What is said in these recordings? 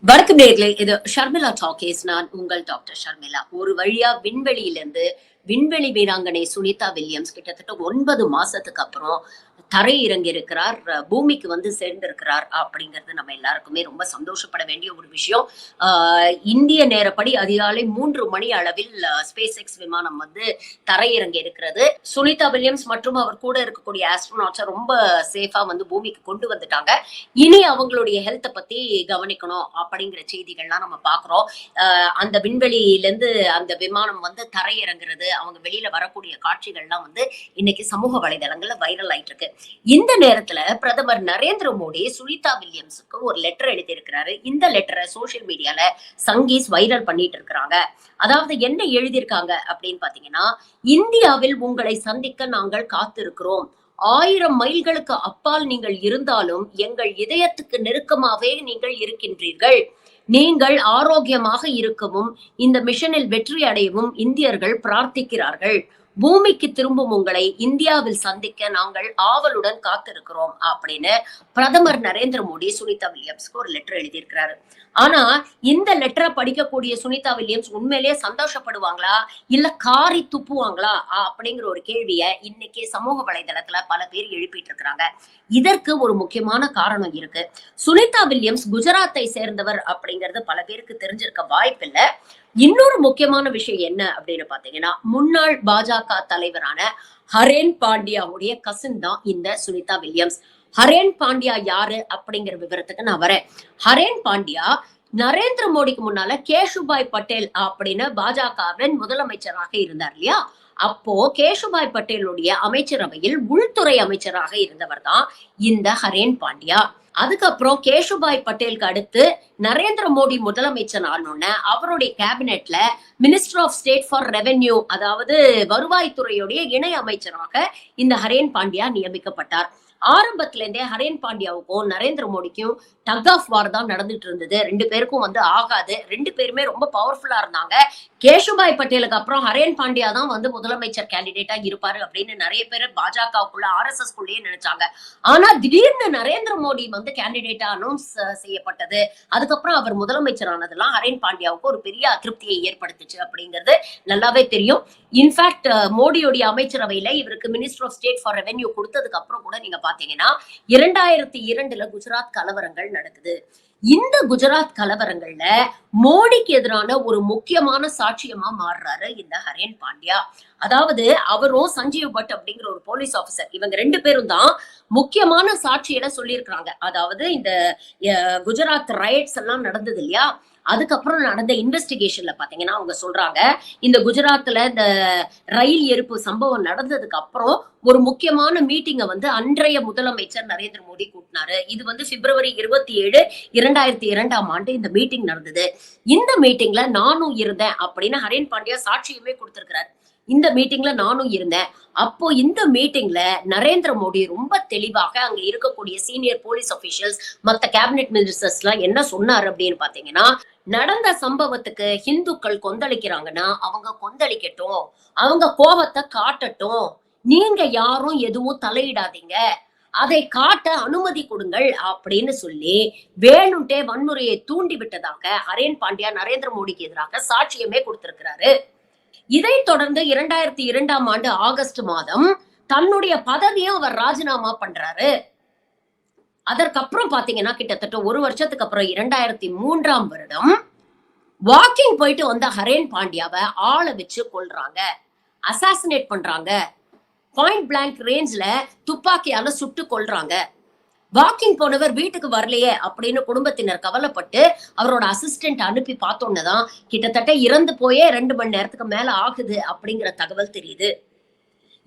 வணக்கம் நேர்களே, இது ஷர்மிளா டாக்கீஸ். நான் உங்கள் டாக்டர் ஷர்மிளா. ஒரு வழியா விண்வெளியிலிருந்து விண்வெளி வீராங்கனை சுனிதா வில்லியம்ஸ் கிட்டத்தட்ட 9 மாசத்துக்கு அப்புறம் தரை இறங்கி இருக்கிறார். பூமிக்கு வந்து சேர்ந்திருக்கிறார் அப்படிங்கிறது நம்ம எல்லாருக்குமே ரொம்ப சந்தோஷப்பட வேண்டிய ஒரு விஷயம். இந்திய நேரப்படி அதிகாலை 3 மணி அளவில் ஸ்பேஸ் எக்ஸ் விமானம் வந்து தரை இறங்கி இருக்கிறது. சுனிதா வில்லியம்ஸ் மற்றும் அவர் கூட இருக்கக்கூடிய ஆஸ்ட்ரோநாட்ஸை ரொம்ப சேஃபா வந்து பூமிக்கு கொண்டு வந்துட்டாங்க. இனி அவங்களுடைய ஹெல்த்தை பத்தி கவனிக்கணும் அப்படிங்கிற செய்திகள்லாம் நம்ம பாக்குறோம். அந்த விண்வெளியிலிருந்து அந்த விமானம் வந்து தரையிறங்குறது, அவங்க வெளியில வரக்கூடிய காட்சிகள்லாம் வந்து இன்னைக்கு சமூக வலைதளங்கள்ல வைரல் ஆயிட்டு இருக்கு. இந்த நேரத்துல பிரதமர் நரேந்திர மோடி சுனிதா வில்லியம்ஸுக்கு ஒரு லெட்டர் எழுதியிருக்கிறாரு. இந்த லெட்டரை சோசியல் மீடியால சங்கீஸ் வைரல் பண்ணிட்டு இருக்கிறாங்க. அதாவது என்ன எழுதியிருக்காங்க அப்படின்னு பாத்தீங்கன்னா, இந்தியாவில் உங்களை சந்திக்க நாங்கள் காத்திருக்கிறோம். 1000 மைல்களுக்கு அப்பால் நீங்கள் இருந்தாலும் எங்கள் இதயத்துக்கு நெருக்கமாவே நீங்கள் இருக்கின்றீர்கள். நீங்கள் ஆரோக்கியமாக இருக்கவும் இந்த மிஷனில் வெற்றி அடையவும் இந்தியர்கள் பிரார்த்திக்கிறார்கள். பூமிக்கு திரும்பும் உங்களை இந்தியாவில் சந்திக்க நாங்கள் ஆவலுடன் காத்திருக்கிறோம் அப்படின்னு பிரதமர் நரேந்திர மோடி சுனிதா வில்லியம்ஸ்க்கு ஒரு லெட்டர் எழுதியிருக்கிறாரு. ஆனா இந்த லெட்டரை படிக்கக்கூடிய சுனிதா வில்லியம்ஸ் உண்மையிலேயே சந்தோஷப்படுவாங்களா இல்ல காரி துப்புவாங்களா அப்படிங்கிற ஒரு கேள்விய இன்னைக்கு சமூக வலைதளத்துல பல பேர் எழுப்பிட்டு இருக்கிறாங்க. இதற்கு ஒரு முக்கியமான காரணம் இருக்கு. சுனிதா வில்லியம்ஸ் குஜராத்தை சேர்ந்தவர் அப்படிங்கிறது பல பேருக்கு தெரிஞ்சிருக்க வாய்ப்பில்லை. இன்னொரு முக்கியமான விஷயம் என்ன அப்படின்னு பாத்தீங்கன்னா, முன்னாள் பாஜக தலைவரான ஹரேன் பாண்டியாவுடைய கசின் தான் இந்த சுனிதா வில்லியம்ஸ். ஹரேன் பாண்டியா யாரு அப்படிங்கிற விவரத்துக்கு நான் வரேன். ஹரேன் பாண்டியா நரேந்திர மோடிக்கு முன்னால கேஷுபாய் பட்டேல் அப்படின்னு பாஜகவின் முதலமைச்சராக இருந்தார் இல்லையா? அப்போ கேஷுபாய் பட்டேலுடைய அமைச்சரவையில் உள்துறை அமைச்சராக இருந்தவர் தான் இந்த ஹரேன் பாண்டியா. அதுக்கப்புறம் கேஷுபாய் பட்டேலுக்கு அடுத்து நரேந்திர மோடி முதலமைச்சர் ஆனோன்னு அவருடைய கேபினெட்ல minister of state for revenue, அதாவது வருவாய்த்துறையுடைய இணை அமைச்சராக இந்த ஹரேன் பாண்டியா நியமிக்கப்பட்டார். ஆரம்பத்துல இருந்தே ஹரேன் பாண்டியாவுக்கும் நரேந்திர மோடிக்கும் டக் ஆஃப் வார் தான் நடந்துட்டு இருந்தது. 2 பேருக்கும் வந்து ஆகாது. 2 பேருமே ரொம்ப பவர்ஃபுல்லா இருந்தாங்க. கேஷுபாய் பட்டேலுக்கு அப்புறம் ஹரேன் பாண்டியா தான் வந்து முதலமைச்சர் கேண்டிடேட்டா இருப்பாரு அப்படின்னு நிறைய பேர் பாஜகவுக்குள்ள RSS குள்ளேயே நினைச்சாங்க. ஆனா திடீர்னு நரேந்திர மோடி வந்து கேண்டிடேட்டா அனௌன்ஸ் செய்யப்பட்டது. அதுக்கப்புறம் அவர் முதலமைச்சர் ஆனதெல்லாம் ஹரேன் பாண்டியாவுக்கு ஒரு பெரிய அதிருப்தியை ஏற்படுத்துச்சு அப்படிங்கிறது நல்லாவே தெரியும். இன்ஃபேக்ட் மோடியோடைய அமைச்சரவையில இவருக்கு minister of state for revenue கொடுத்ததுக்கு அப்புறம் கூட நீங்க பாத்தீங்கன்னா 2002ல குஜராத் கலவரங்கள் நடக்குது. இந்த குஜராத் கலவரங்கள்ல மோடிக்கு எதிரான ஒரு முக்கியமான சாட்சியமா மாறுறாரு இந்த ஹரேன் பாண்டியா. அதாவது அவரும் சஞ்சீவ் பட் அப்படிங்கிற ஒரு போலீஸ் ஆபீசர், இவங்க 2 பேரும் தான் முக்கியமான சாட்சியிட சொல்லியிருக்கிறாங்க. அதாவது இந்த குஜராத் ரயட்ஸ் எல்லாம் நடந்தது இல்லையா? அதுக்கப்புறம் நடந்த இன்வெஸ்டிகேஷன்ல பாத்தீங்கன்னா அவங்க சொல்றாங்க, இந்த குஜராத்ல இந்த ரயில் எரிப்பு சம்பவம் நடந்ததுக்கு அப்புறம் ஒரு முக்கியமான மீட்டிங்கை வந்து அன்றைய முதலமைச்சர் நரேந்திர மோடி கூட்டினாரு. இது வந்து பிப்ரவரி 27, 2002 இந்த மீட்டிங் நடந்தது. இந்த மீட்டிங்ல நானும் இருந்தேன் அப்படின்னு ஹரேன் பாண்டியா சாட்சியுமே கொடுத்திருக்கிறார். இந்த மீட்டிங்ல நானும் இருந்தேன். அப்போ இந்த மீட்டிங்ல நரேந்திர மோடி ரொம்ப தெளிவாக அங்க இருக்கக்கூடிய சீனியர் போலீஸ் அபிஷியல்ஸ், மத்த கேபினெட் மினிஸ்டர்ஸ் எல்லாம் என்ன சொன்னாரு அப்படின்னு பாத்தீங்கன்னா, நடந்த சம்பவத்துக்கு ஹிந்துக்கள் கொந்தளிக்கிறாங்கன்னா அவங்க கொந்தளிக்கட்டும், அவங்க கோபத்தை காட்டட்டும், நீங்க யாரும் எதுவும் தலையிடாதீங்க, அதை காட்ட அனுமதி கொடுங்கள் அப்படின்னு சொல்லி வேணும்ட்டே வன்முறையை தூண்டி விட்டதாக ஹரேன் பாண்டியா நரேந்திர மோடிக்கு எதிராக சாட்சியமே கொடுத்திருக்கிறாரு. இதைத் தொடர்ந்து 2002 ஆகஸ்ட் மாதம் தன்னுடைய பதவியும் அவர் ராஜினாமா பண்றாரு. அதற்கப்புறம் பாத்தீங்கன்னா கிட்டத்தட்ட 1 வருஷத்துக்கு அப்புறம் 2003 வாக்கிங் போயிட்டு வந்த ஹரேன் பாண்டியாவை ஆளை வச்சு கொல்றாங்க, அசாசினேட் பண்றாங்க. பாயிண்ட் பிளாங்க் ரேஞ்ச்ல துப்பாக்கியால சுட்டு கொல்றாங்க. வாக்கிங் போனவர் வீட்டுக்கு வரலையே அப்படின்னு குடும்பத்தினர் கவலைப்பட்டு அவரோட அசிஸ்டன்ட் அனுப்பி பார்த்தோன்னதான் கிட்டத்தட்ட இறந்து போயே 2 மணி நேரத்துக்கு மேல ஆகுது அப்படிங்கிற தகவல் தெரியுது.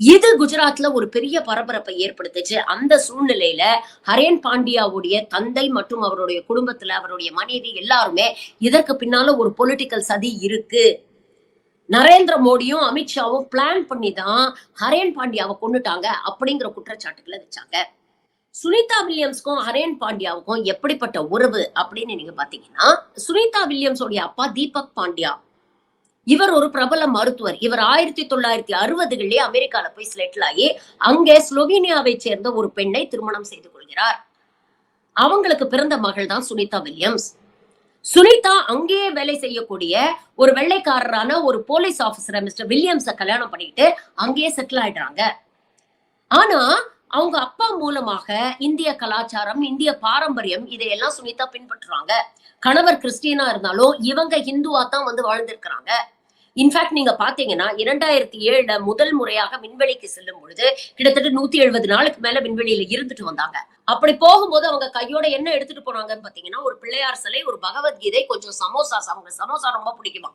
இது குஜராத்ல ஒரு பெரிய பரபரப்பை ஏற்படுத்துச்சு. அந்த சூழ்நிலையில ஹரேன் பாண்டியாவுடைய தந்தை மற்றும் அவருடைய குடும்பத்துல அவருடைய மனைவி எல்லாருமே இதற்கு பின்னால ஒரு பொலிட்டிக்கல் சதி இருக்கு, நரேந்திர மோடியும் அமித்ஷாவும் பிளான் பண்ணி தான் ஹரேன் பாண்டியாவை கொண்டுட்டாங்க அப்படிங்கிற குற்றச்சாட்டுகளை வச்சாங்க. சுனிதா வில்லியம்ஸ்க்கும் ஹரேன் பாண்டியாவுக்கும் எப்படிப்பட்ட உறவு அப்படின்னு நீங்க பாத்தீங்கன்னா, சுனிதா வில்லியம்ஸோடைய அப்பா தீபக் பாண்டியா, இவர் ஒரு பிரபல மருத்துவர். இவர் 1960களிலே அமெரிக்கால போய் செட்டில் ஆகி அங்கே ஸ்லோவேனியாவை சேர்ந்த ஒரு பெண்ணை திருமணம் செய்து கொள்கிறார். அவங்களுக்கு பிறந்த மகள் தான் சுனிதா வில்லியம்ஸ். சுனிதா அங்கேயே வேலை செய்யக்கூடிய ஒரு வெள்ளைக்காரரான ஒரு போலீஸ் ஆபீசர் மிஸ்டர் வில்லியம்ஸ கல்யாணம் பண்ணிட்டு அங்கேயே செட்டில் ஆயிடுறாங்க. ஆனா அவங்க அப்பா மூலமாக இந்திய கலாச்சாரம், இந்திய பாரம்பரியம் இதையெல்லாம் சுனிதா பின்பற்றுறாங்க. கணவர் கிறிஸ்டியனா இருந்தாலும் இவங்க ஹிந்துவா தான் வந்து வாழ்ந்திருக்கிறாங்க. இன்ஃபேக்ட் நீங்க பாத்தீங்கன்னா 2007 முதல் முறையாக விண்வெளிக்கு செல்லும் பொழுது கிட்டத்தட்ட 170 நாளுக்கு மேல விண்வெளியில இருந்துட்டு வந்தாங்க. அப்படி போகும்போது அவங்க கையோட என்ன எடுத்துட்டு போனாங்கன்னு பாத்தீங்கன்னா, ஒரு பிள்ளையார் சிலை, ஒரு பகவத்கீதை, கொஞ்சம் சமோசாஸ். அவங்க சமோசா ரொம்ப பிடிக்குமா.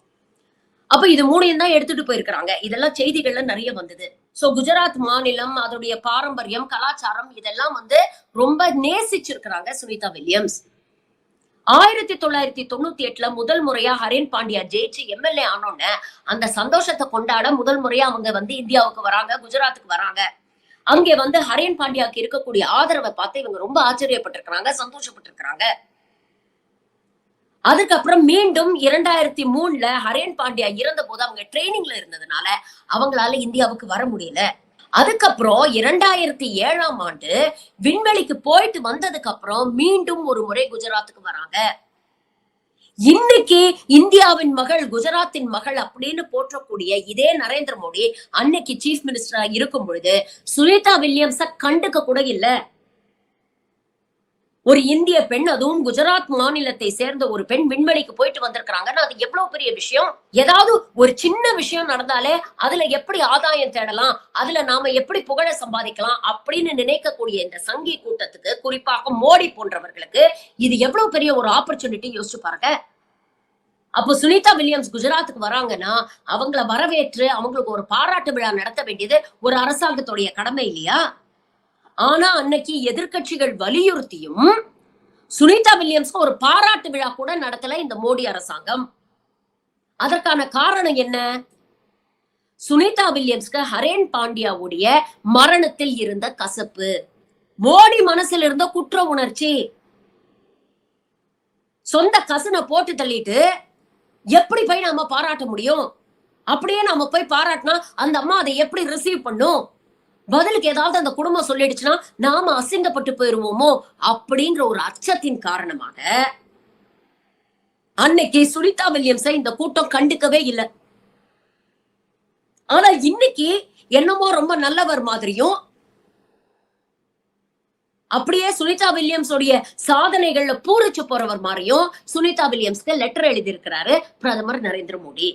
அப்ப இது 3யும் தான் எடுத்துட்டு போயிருக்கிறாங்க. இதெல்லாம் செய்திகள்ல நெறைய வந்தது. சோ குஜராத் மாநிலம், அதோடைய பாரம்பரியம், கலாச்சாரம் இதெல்லாம் வந்து ரொம்ப நேசிச்சிருக்கிறாங்க சுனிதா வில்லியம்ஸ். 1998ல முதல் முறையா ஹரேன் பாண்டியா ஜெயிச்சு எம்எல்ஏ ஆனோன்னு அந்த சந்தோஷத்தை கொண்டாட முதல் முறையா அவங்க வந்து இந்தியாவுக்கு வராங்க, குஜராத்துக்கு வராங்க. அங்கே வந்து ஹரேன் பாண்டியாக்கு இருக்கக்கூடிய ஆதரவை பார்த்து இவங்க ரொம்ப ஆச்சரியப்பட்டிருக்கிறாங்க, சந்தோஷப்பட்டிருக்கிறாங்க. அதுக்கப்புறம் மீண்டும் 2003ல ஹரேன் பாண்டியா இறந்த போது அவங்க ட்ரைனிங்ல இருந்ததுனால அவங்களால இந்தியாவுக்கு வர முடியல. அதுக்கப்புறம் 2007ஆம் ஆண்டு விண்வெளிக்கு போயிட்டு வந்ததுக்கு அப்புறம் மீண்டும் ஒரு முறை குஜராத்துக்கு வராங்க. இன்னைக்கு இந்தியாவின் மகள், குஜராத்தின் மகள் அப்படின்னு போற்றக்கூடிய இதே நரேந்திர மோடி அன்னைக்கு சீஃப் மினிஸ்டரா இருக்கும் பொழுது சுனிதா வில்லியம்ஸ கண்டுக்க கூட இல்ல. ஒரு இந்திய பெண், அதுவும் குஜராத் மாநிலத்தை சேர்ந்த ஒரு பெண் விண்வெளிக்கு போயிட்டு வந்திருக்கிறாங்கன்னா அது எவ்வளவு பெரிய விஷயம். ஏதாவது ஒரு சின்ன விஷயம் நடந்தாலே அதுல எப்படி ஆதாயம் தேடலாம், அதுல நாம எப்படி புகழ சம்பாதிக்கலாம் அப்படின்னு நினைக்கக்கூடிய இந்த சங்கி கூட்டத்துக்கு, குறிப்பாக மோடி போன்றவர்களுக்கு இது எவ்வளவு பெரிய ஒரு ஆப்பர்ச்சுனிட்டி யோசிச்சு பாருங்க. அப்போ சுனிதா வில்லியம்ஸ் குஜராத்துக்கு வராங்கன்னா அவங்கள வரவேற்று அவங்களுக்கு ஒரு பாராட்டு விழா நடத்த வேண்டியது ஒரு அரசாங்கத்துடைய கடமை இல்லையா? ஆனா அன்னைக்கு எதிர்க்கட்சிகள் வலியுறுத்தியும் சுனிதா வில்லியம்ஸ்க்கு ஒரு பாராட்டு விழா கூட நடத்தல இந்த மோடி அரசாங்கம். அதற்கான காரணம் என்ன? சுனிதா வில்லியம்ஸ்க்கு ஹரேன் பாண்டியாவுடைய மரணத்தில் இருந்த கசப்பு, மோடி மனசில் இருந்த குற்ற உணர்ச்சி. சொந்த கசனை போட்டு தள்ளிட்டு எப்படி போய் நாம பாராட்ட முடியும்? அப்படியே நாம போய் பாராட்டினா அந்த அம்மா அதை எப்படி ரிசீவ் பண்ணும்? பதிலுக்கு ஏதாவது அந்த குடும்பம் சொல்லிடுச்சுன்னா நாம அசிங்கப்பட்டு போயிருவோமோ அப்படிங்கிற ஒரு அச்சத்தின் காரணமாக அன்னைக்கு சுனிதா வில்லியம்ஸை இந்த கூட்டம் கண்டுக்கவே இல்லை. ஆனா இன்னைக்கு என்னமோ ரொம்ப நல்லவர் மாதிரியும், அப்படியே சுனிதா வில்லியம்ஸ் உடைய சாதனைகள்ல பூரிச்சு போறவர் மாதிரியும் சுனிதா வில்லியம்ஸ்க்கு லெட்டர் எழுதியிருக்கிறாரு பிரதமர் நரேந்திர மோடி.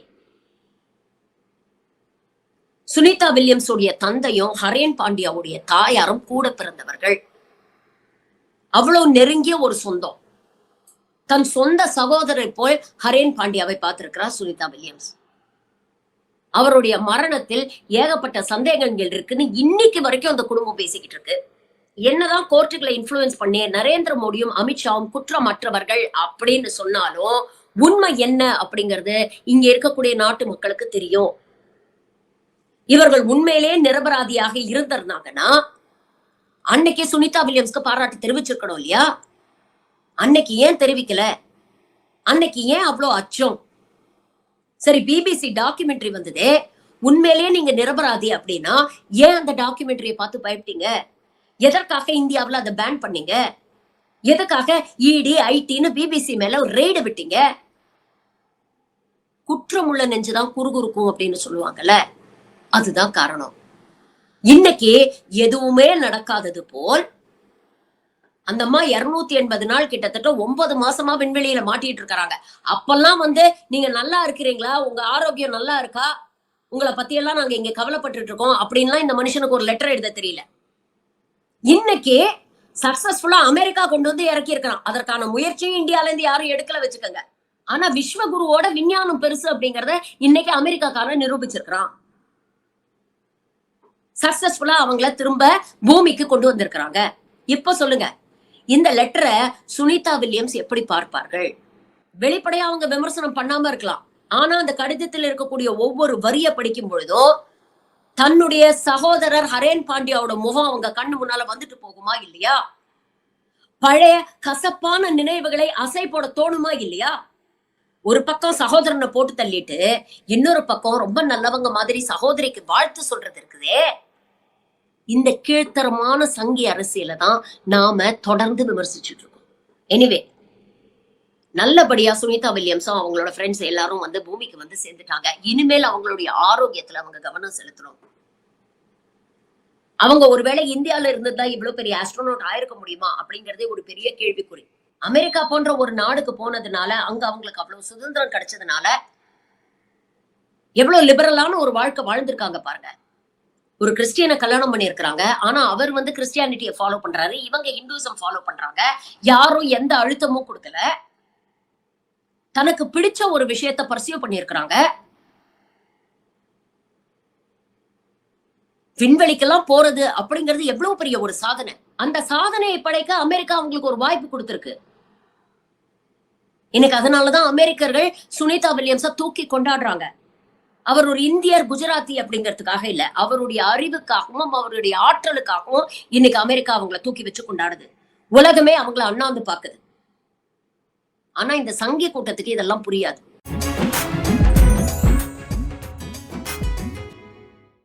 சுனிதா வில்லியம்ஸ் உடைய தந்தையும் ஹரேன் பாண்டியாவுடைய தாயாரும் கூட பிறந்தவர்கள். அவ்வளவு நெருங்கிய ஒரு சொந்தம். தன் சொந்த சகோதரரை போல் ஹரேன் பாண்டியாவை பார்த்திருக்கிறார் சுனிதா வில்லியம்ஸ். அவருடைய மரணத்தில் ஏகப்பட்ட சந்தேகங்கள் இருக்குன்னு இன்னைக்கு வரைக்கும் அந்த குடும்பம் பேசிக்கிட்டு இருக்கு. என்னதான் கோர்ட்டுகளை இன்ஃபுளுன்ஸ் பண்ணி நரேந்திர மோடியும் அமித்ஷாவும் குற்றமற்றவர்கள் அப்படின்னு சொன்னாலும் உண்மை என்ன அப்படிங்கிறது இங்க இருக்கக்கூடிய நாட்டு மக்களுக்கு தெரியும். இவர்கள் உண்மையிலே நிரபராதியாக இருந்திருந்தாங்கன்னா அன்னைக்கு சுனிதா வில்லியம்ஸ்க்கு பாராட்டு தெரிவிச்சிருக்கணும் இல்லையா? அன்னைக்கு ஏன் தெரிவிக்கல? அன்னைக்கு ஏன் அவ்வளவு அச்சம்? சரி, பிபிசி டாக்குமெண்ட்ரி வந்ததே, உண்மையிலேயே நீங்க நிரபராதி அப்படின்னா ஏன் அந்த டாக்குமெண்ட்ரியை பார்த்து பயப்பட்டீங்க? எதற்காக இந்தியாவில் அதை பேன் பண்ணீங்க? எதுக்காக இடி ஐடின்னு பிபிசி மேல ஒரு ரெய்டு விட்டீங்க? குற்றமுள்ள நெஞ்சுதான் குறுகுறுக்கும் அப்படின்னு சொல்லுவாங்கல்ல, அதுதான் காரணம். இன்னைக்கு எதுவுமே நடக்காதது போல் அந்த அம்மா 280 நாள் கிட்டத்தட்ட 9 மாசமா விண்வெளியில மாட்டிட்டு இருக்காங்க. அப்பெல்லாம் வந்து நீங்க நல்லா இருக்கிறீங்களா, உங்க ஆரோக்கியம் நல்லா இருக்கா, உங்களை பத்தி எல்லாம் நாங்க இங்க கவலைப்பட்டு இருக்கோம் அப்படின்லாம் இந்த மனுஷனுக்கு ஒரு லெட்டர் எழுத தெரியல. இன்னைக்கு சக்சஸ்ஃபுல்லா அமெரிக்கா கொண்டு வந்து இறக்கி இருக்கிறான். அதற்கான முயற்சியும் இந்தியால இருந்து யாரும் எடுக்கல வச்சுக்கோங்க. ஆனா விஸ்வகுருவோட விஞ்ஞானம் பெருசு அப்படிங்கறத இன்னைக்கு அமெரிக்காக்காரன் நிரூபிச்சிருக்கிறான். சக்சஸ்ஃபுல்லா அவங்கள திரும்ப பூமிக்கு கொண்டு வந்திருக்கிறாங்க. இப்ப சொல்லுங்க, இந்த லெட்டரை சுனிதா வில்லியம்ஸ் எப்படி பார்ப்பார்கள்? வெளிப்படையா அவங்க விமர்சனம் பண்ணாம இருக்கலாம். ஆனா அந்த கடிதத்தில் இருக்கக்கூடிய ஒவ்வொரு வரிய படிக்கும் பொழுதோ தன்னுடைய சகோதரர் ஹரேன் பாண்டியாவோட முகம் அவங்க கண்ணு முன்னால வந்துட்டு போகுமா இல்லையா? பழைய கசப்பான நினைவுகளை அசை போட தோணுமா இல்லையா? ஒரு பக்கம் சகோதரனை போட்டு தள்ளிட்டு இன்னொரு பக்கம் ரொம்ப நல்லவங்க மாதிரி சகோதரிக்கு வாழ்த்து சொல்றது இருக்குதே. இந்த கீழ்த்தரமான சங்கி அரசியலை தான் நாம தொடர்ந்து விமர்சிச்சுட்டு இருக்கோம். எனிவே, நல்லபடியா சுனிதா வில்லியம்ஸும் அவங்களோட ஃப்ரெண்ட்ஸ் எல்லாரும் வந்து பூமிக்கு வந்து சேர்ந்துட்டாங்க. இனிமேல் அவங்களுடைய ஆரோக்கியத்துல அவங்க கவனம் செலுத்தணும். அவங்க ஒருவேளை இந்தியால இருந்திருந்தா இவ்வளவு பெரிய ஆஸ்ட்ரோநாட் ஆயிருக்க முடியுமா அப்படிங்கறதே ஒரு பெரிய கேள்விக்குறி. அமெரிக்கா போன்ற ஒரு நாடுக்கு போனதுனால அங்க அவங்களுக்கு அவ்வளவு சுதந்திரம் கிடைச்சதுனால எவ்வளவு லிபரலான ஒரு வாழ்க்கை வாழ்ந்திருக்காங்க பாருங்க. ஒரு கிறிஸ்டியனை கல்யாணம் பண்ணியிருக்கிறாங்க. ஆனா அவர் வந்து கிறிஸ்டியானிட்டியை ஃபாலோ பண்றாரு. இவங்க ஹிந்துயிசம் ஃபாலோ பண்றாங்க. யாரும் எந்த அழுத்தமும் கொடுக்கல. தனக்கு பிடிச்ச ஒரு விஷயத்த பர்சியூ பண்ணியிருக்கிறாங்க. விண்வெளிக்கெல்லாம் போறது அப்படிங்கிறது எவ்வளவு பெரிய ஒரு சாதனை. அந்த சாதனையை படைக்க அமெரிக்கா அவங்களுக்கு ஒரு வாய்ப்பு கொடுத்திருக்கு. இன்னைக்கு அதனாலதான் அமெரிக்கர்கள் சுனிதா வில்லியம்ஸ தூக்கி கொண்டாடுறாங்க. அவர் ஒரு இந்தியர் குஜராத்தி அப்படிங்கிறதுக்காக இல்ல. அவருடைய அறிவுக்காகவும் அவருடைய ஆற்றலுக்காகவும் இன்னைக்கு அமெரிக்கா அவங்கள தூக்கி வச்சு கொண்டாடுது. உலகமே அவங்கள அண்ணாந்து பாக்குது. ஆனா இந்த சங்கிய கூட்டத்துக்கு இதெல்லாம் புரியாது.